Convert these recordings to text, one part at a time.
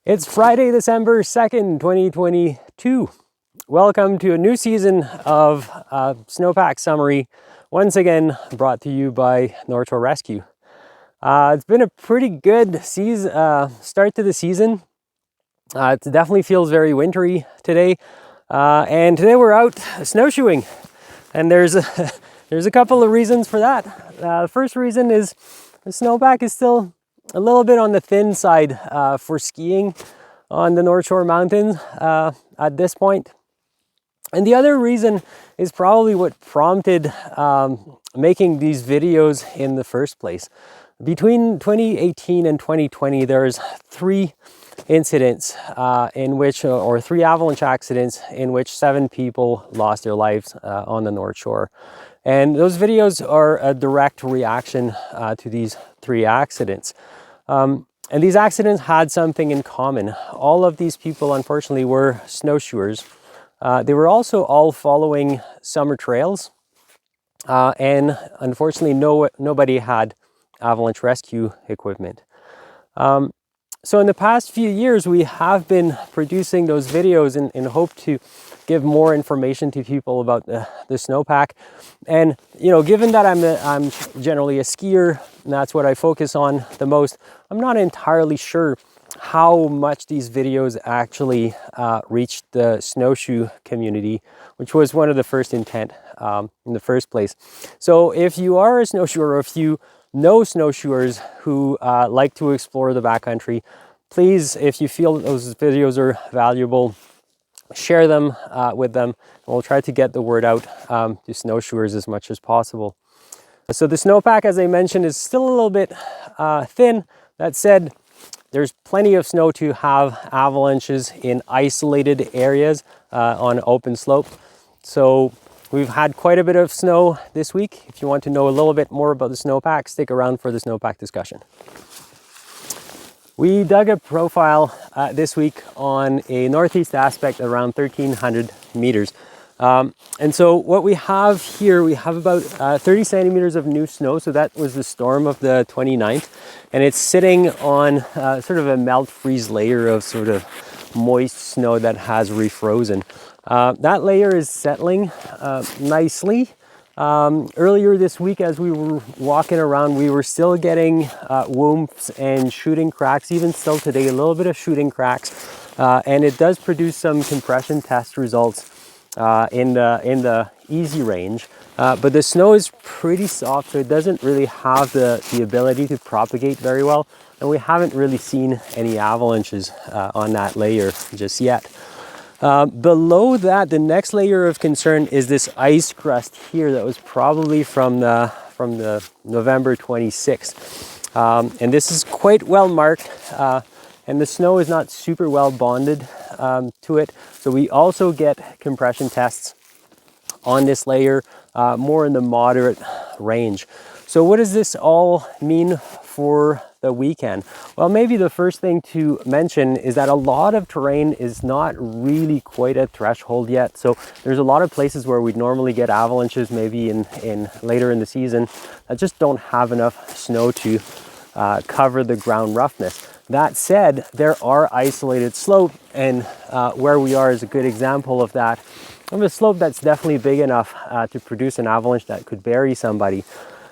It's Friday, December 2nd, 2022. Welcome to a new season of Snowpack Summary, once again brought to you by North Shore Rescue. It's been a pretty good start to the season. It definitely feels very wintry today. And today we're out snowshoeing. And there's a couple of reasons for that. The first reason is the snowpack is still a little bit on the thin side for skiing on the North Shore Mountains at this point. And the other reason is probably what prompted making these videos in the first place. Between 2018 and 2020, there's three incidents or three avalanche accidents in which 7 people lost their lives on the North Shore. And those videos are a direct reaction to these 3 accidents. And these accidents had something in common. All of these people, unfortunately, were snowshoers. They were also all following summer trails. And unfortunately, nobody had avalanche rescue equipment. So in the past few years, we have been producing those videos in hope to give more information to people about the snowpack. And given that I'm generally a skier, and that's what I focus on the most, I'm not entirely sure how much these videos actually reached the snowshoe community, which was one of the first intent in the first place. So if you are a snowshoer, or if you know snowshoers who like to explore the backcountry, please, if you feel those videos are valuable, share them with them, and we'll try to get the word out to snowshoers as much as possible. So the snowpack, as I mentioned, is still a little bit thin. That said, there's plenty of snow to have avalanches in isolated areas on open slope. So we've had quite a bit of snow this week. If you want to know a little bit more about the snowpack, stick around for the snowpack discussion. We dug a profile this week on a northeast aspect around 1,300 meters. And so what we have here, we have about 30 centimeters of new snow. So that was the storm of the 29th. And it's sitting on sort of a melt freeze layer of sort of moist snow that has refrozen. That layer is settling nicely. Earlier this week, as we were walking around, we were still getting whoops and shooting cracks. Even still today, a little bit of shooting cracks. And it does produce some compression test results in the easy range. But the snow is pretty soft, so it doesn't really have the ability to propagate very well. And we haven't really seen any avalanches on that layer just yet. Below that, the next layer of concern is this ice crust here that was probably from the November 26th. And this is quite well marked, and the snow is not super well bonded to it. So we also get compression tests on this layer, more in the moderate range. So what does this all mean for the weekend? Well, maybe the first thing to mention is that a lot of terrain is not really quite at threshold yet. So there's a lot of places where we'd normally get avalanches maybe in later in the season that just don't have enough snow to cover the ground roughness. That said, there are isolated slopes, and where we are is a good example of that. We have a slope that's definitely big enough to produce an avalanche that could bury somebody.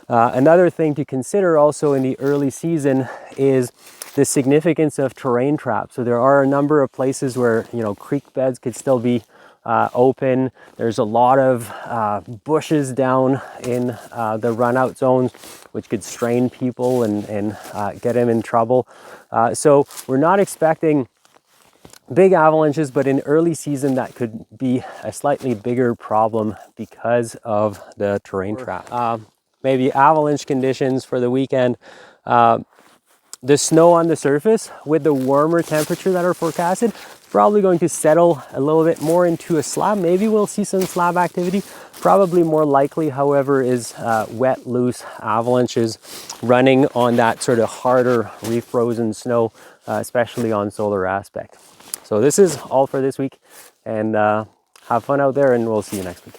Another thing to consider also in the early season is the significance of terrain traps. So there are a number of places where, creek beds could still be open. There's a lot of bushes down in the run-out zones, which could strain people and get them in trouble. So we're not expecting big avalanches, but in early season that could be a slightly bigger problem because of the terrain trap. Maybe avalanche conditions for the weekend. The snow on the surface with the warmer temperature that are forecasted, probably going to settle a little bit more into a slab. Maybe we'll see some slab activity. Probably more likely, however, is wet, loose avalanches running on that sort of harder, refrozen snow, especially on solar aspect. So this is all for this week, and have fun out there, and we'll see you next week.